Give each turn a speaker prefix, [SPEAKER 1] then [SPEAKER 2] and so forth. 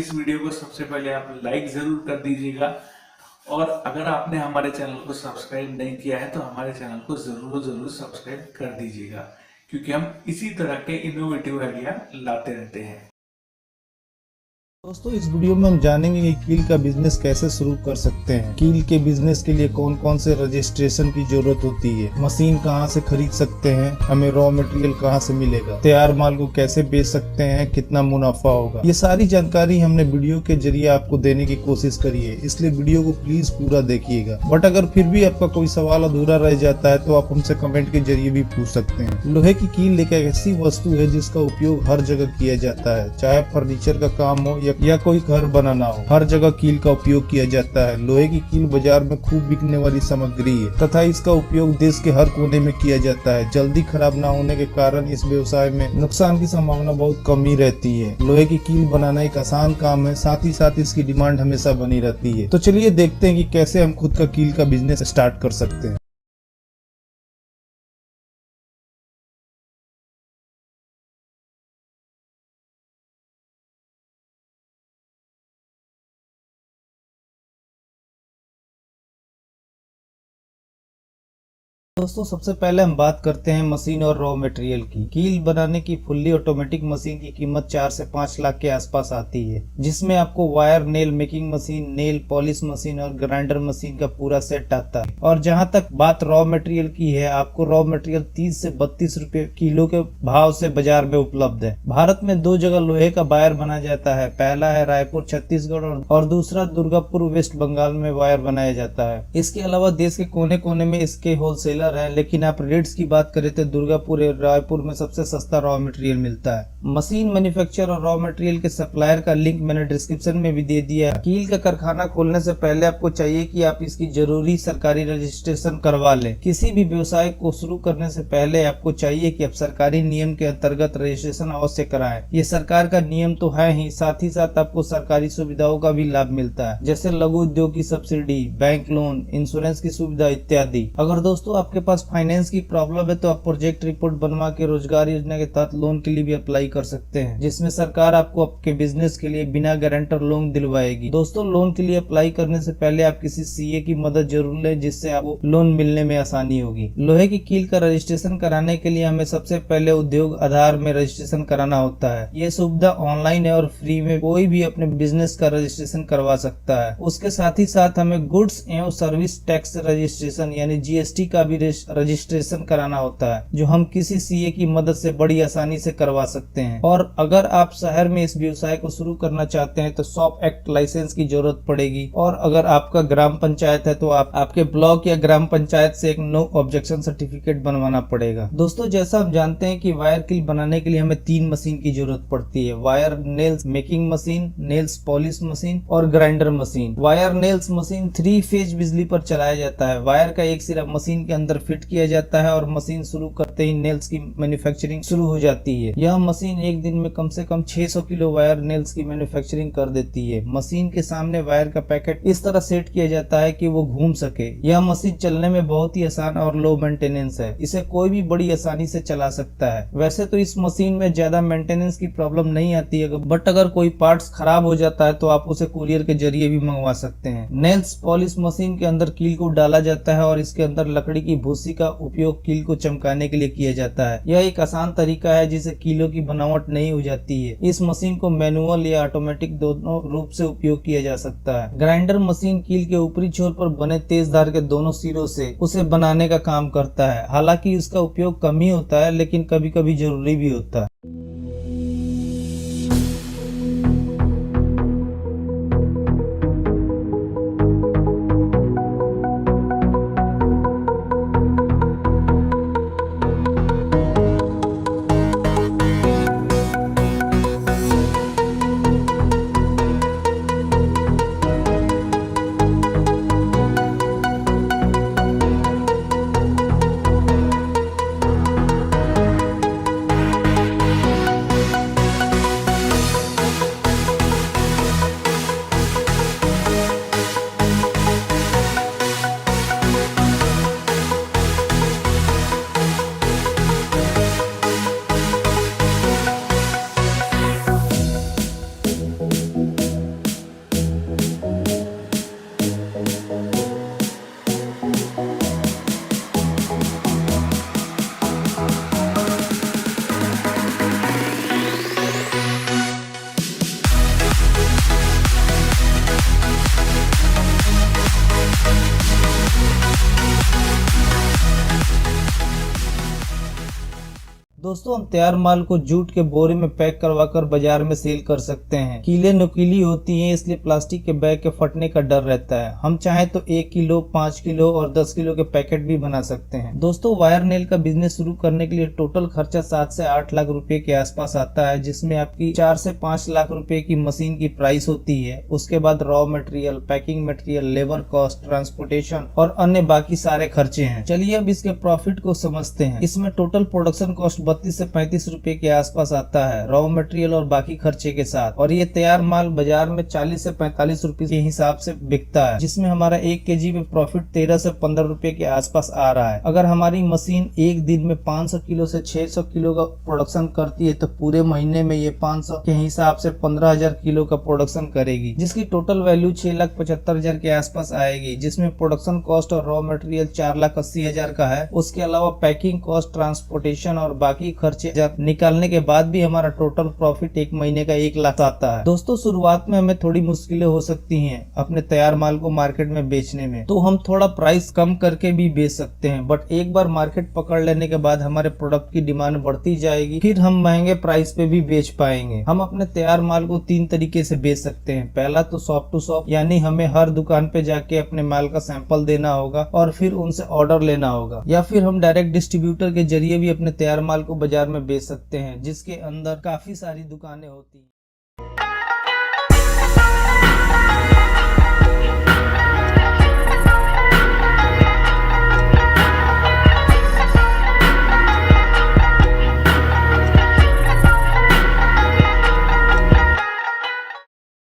[SPEAKER 1] इस वीडियो को सबसे पहले आप लाइक जरूर कर दीजिएगा। और अगर आपने हमारे चैनल को सब्सक्राइब नहीं किया है तो हमारे चैनल को जरूर जरूर सब्सक्राइब कर दीजिएगा, क्योंकि हम इसी तरह के इनोवेटिव आइडिया लाते रहते हैं।
[SPEAKER 2] दोस्तों, इस वीडियो में हम जानेंगे कि कील का बिजनेस कैसे शुरू कर सकते हैं। कील के बिजनेस के लिए कौन कौन से रजिस्ट्रेशन की जरूरत होती है, मशीन कहां से खरीद सकते हैं, हमें रॉ मटेरियल कहां से मिलेगा, तैयार माल को कैसे बेच सकते हैं, कितना मुनाफा होगा। ये सारी जानकारी हमने वीडियो के जरिए आपको देने की कोशिश करी है, इसलिए वीडियो को प्लीज पूरा देखिएगा। बट अगर फिर भी आपका कोई सवाल अधूरा रह जाता है तो आप हमसे कमेंट के जरिए भी पूछ सकते हैं। लोहे की कील एक ऐसी वस्तु है जिसका उपयोग हर जगह किया जाता है, चाहे फर्नीचर का काम हो या कोई घर बनाना हो, हर जगह कील का उपयोग किया जाता है। लोहे की कील बाजार में खूब बिकने वाली सामग्री है तथा इसका उपयोग देश के हर कोने में किया जाता है। जल्दी खराब ना होने के कारण इस व्यवसाय में नुकसान की संभावना बहुत कम ही रहती है। लोहे की कील बनाना एक आसान काम है, साथ ही साथ इसकी डिमांड हमेशा बनी रहती है। तो चलिए देखते हैं कि कैसे हम खुद का कील का बिजनेस स्टार्ट कर सकते हैं। दोस्तों, सबसे पहले हम बात करते हैं मशीन और रॉ मटेरियल की। कील बनाने की फुल्ली ऑटोमेटिक मशीन की कीमत 4 से 5 लाख के आसपास आती है, जिसमें आपको wire, nail making machine, nail polish machine और ग्राइंडर मशीन का पूरा सेट आता है। और जहां तक बात रॉ मटेरियल की है, आपको रॉ मटेरियल 30 से 32 रुपए किलो के भाव से बाजार में उपलब्ध है। भारत में 2 जगह लोहे का वायर बना जाता है, पहला है रायपुर छत्तीसगढ़ और दूसरा दुर्गापुर वेस्ट बंगाल में वायर बनाया जाता है। इसके अलावा देश के कोने कोने में इसके होलसेलर है, लेकिन आप रेट्स की बात करें तो दुर्गापुर और रायपुर में सबसे सस्ता रॉ मटेरियल मिलता है। मशीन मैन्युफैक्चर और रॉ मटेरियल के सप्लायर का लिंक मैंने डिस्क्रिप्शन में भी दे दिया है। कील का कारखाना खोलने से पहले आपको चाहिए कि आप इसकी जरूरी सरकारी रजिस्ट्रेशन करवा लें। किसी भी व्यवसाय को शुरू करने से पहले आपको चाहिए कि आप सरकारी नियम के अंतर्गत रजिस्ट्रेशन अवश्य कराएं। ये सरकार का नियम तो है ही, साथ ही साथ आपको सरकारी सुविधाओं का भी लाभ मिलता है, जैसे लघु उद्योग की सब्सिडी, बैंक लोन, इंश्योरेंस की सुविधा इत्यादि। अगर दोस्तों आपके पास फाइनेंस की प्रॉब्लम है तो आप प्रोजेक्ट रिपोर्ट बनवा के रोजगार योजना के तहत लोन के लिए भी अप्लाई कर सकते हैं, जिसमें सरकार आपको आपके बिजनेस के लिए बिना गारंटर लोन दिलवाएगी। दोस्तों, लोन के लिए अप्लाई करने से पहले आप किसी सीए की मदद जरूर लें, जिससे आपको लोन मिलने में आसानी होगी। लोहे की कील का रजिस्ट्रेशन कराने के लिए हमें सबसे पहले उद्योग आधार में रजिस्ट्रेशन कराना होता है। ये सुविधा ऑनलाइन है और फ्री में कोई भी अपने बिजनेस का रजिस्ट्रेशन करवा सकता है। उसके साथ ही साथ हमें गुड्स एवं सर्विस टैक्स रजिस्ट्रेशन यानी जीएसटी का भी रजिस्ट्रेशन कराना होता है, जो हम किसी सीए की मदद से बड़ी आसानी से करवा सकते हैं। और अगर आप शहर में इस व्यवसाय को शुरू करना चाहते हैं तो शॉप एक्ट लाइसेंस की जरूरत पड़ेगी। और अगर आपका ग्राम पंचायत है तो आपके ब्लॉक या ग्राम पंचायत से एक नो ऑब्जेक्शन सर्टिफिकेट बनवाना पड़ेगा। दोस्तों, जैसा हम जानते हैं कि वायर कील बनाने के लिए हमें 3 मशीन की जरूरत पड़ती है, wire nails making machine, nails polish machine और grinder machine. Wire nails machine 3 phase बिजली पर चलाया जाता है। वायर का एक सिरा मशीन के अंदर फिट किया जाता है और मशीन शुरू करते ही नेल्स की मैन्युफैक्चरिंग शुरू हो जाती है। यह मशीन एक दिन में कम से कम 600 किलो वायर नेल्स की मैन्युफैक्चरिंग कर देती है। मशीन के सामने वायर का पैकेट इस तरह सेट किया जाता है कि वो घूम सके। यह मशीन चलने में बहुत ही आसान और लो मेंटेनेंस है, इसे कोई भी बड़ी आसानी से चला सकता है। वैसे तो इस मशीन में ज्यादा मेंटेनेंस की प्रॉब्लम नहीं आती है, बट अगर कोई पार्ट्स खराब हो जाता है तो आप उसे कुरियर के जरिए भी मंगवा सकते हैं। नेल्स पॉलिश मशीन के अंदर कील को डाला जाता है और इसके अंदर लकड़ी की भूसी का उपयोग कील को चमकाने के लिए किया जाता है। यह एक आसान तरीका है जिससे कीलों की बनावट नहीं हो जाती है। इस मशीन को मैनुअल या ऑटोमेटिक दोनों रूप से उपयोग किया जा सकता है। ग्राइंडर मशीन कील के ऊपरी छोर पर बने तेज धार के दोनों सिरों से उसे बनाने का काम करता है। हालांकि इसका उपयोग कम ही होता है, लेकिन कभी कभी जरूरी भी होता है। दोस्तों हम तैयार माल को जूट के बोरे में पैक करवाकर बाजार में सेल कर सकते हैं। कीलें नुकीली होती हैं, इसलिए प्लास्टिक के बैग के फटने का डर रहता है। हम चाहे तो 1 किलो, 5 किलो और 10 किलो के पैकेट भी बना सकते हैं। दोस्तों वायर नेल का बिजनेस शुरू करने के लिए टोटल खर्चा 7 से 8 लाख रुपए के आसपास आता है, जिसमें आपकी 4 से 5 लाख रुपए की मशीन की प्राइस होती है। उसके बाद raw material, packing material, labour cost, transportation और अन्य बाकी सारे खर्चे हैं। चलिए अब इसके प्रॉफिट को समझते हैं। इसमें टोटल प्रोडक्शन कॉस्ट 32 से 35 रुपए के आसपास आता है, रॉ मटेरियल और बाकी खर्चे के साथ। और ये तैयार माल बाजार में 40 से 45 रुपए के हिसाब से बिकता है, जिसमें हमारा 1 केजी में प्रॉफिट 13 से 15 रुपए के आसपास आ रहा है। अगर हमारी मशीन एक दिन में 500 किलो से 600 किलो का प्रोडक्शन करती है तो पूरे महीने में ये 500 के हिसाब से 15,000 किलो का प्रोडक्शन करेगी, जिसकी टोटल वैल्यू 6,75,000 के आसपास आएगी, जिसमें प्रोडक्शन कॉस्ट और रॉ मटेरियल 4,80,000 का है। उसके अलावा पैकिंग कॉस्ट, ट्रांसपोर्टेशन और बाकी खर्चे जब निकालने के बाद भी हमारा टोटल प्रॉफिट एक महीने का 1 लाख आता है। दोस्तों शुरुआत में हमें थोड़ी मुश्किलें हो सकती हैं अपने तैयार माल को मार्केट में बेचने में, तो हम थोड़ा प्राइस कम करके भी बेच सकते हैं। बट एक बार मार्केट पकड़ लेने के बाद हमारे प्रोडक्ट की डिमांड बढ़ती जाएगी, फिर हम महंगे प्राइस पे भी बेच पाएंगे। हम अपने तैयार माल को 3 तरीके से बेच सकते हैं। पहला तो शॉप टू शॉप, यानी हमें हर दुकान पे जाके अपने माल का सैंपल देना होगा और फिर उनसे ऑर्डर लेना होगा, या फिर हम डायरेक्ट डिस्ट्रीब्यूटर के जरिए भी अपने तैयार माल को बाजार में बेच सकते हैं, जिसके अंदर काफी सारी दुकानें होती हैं।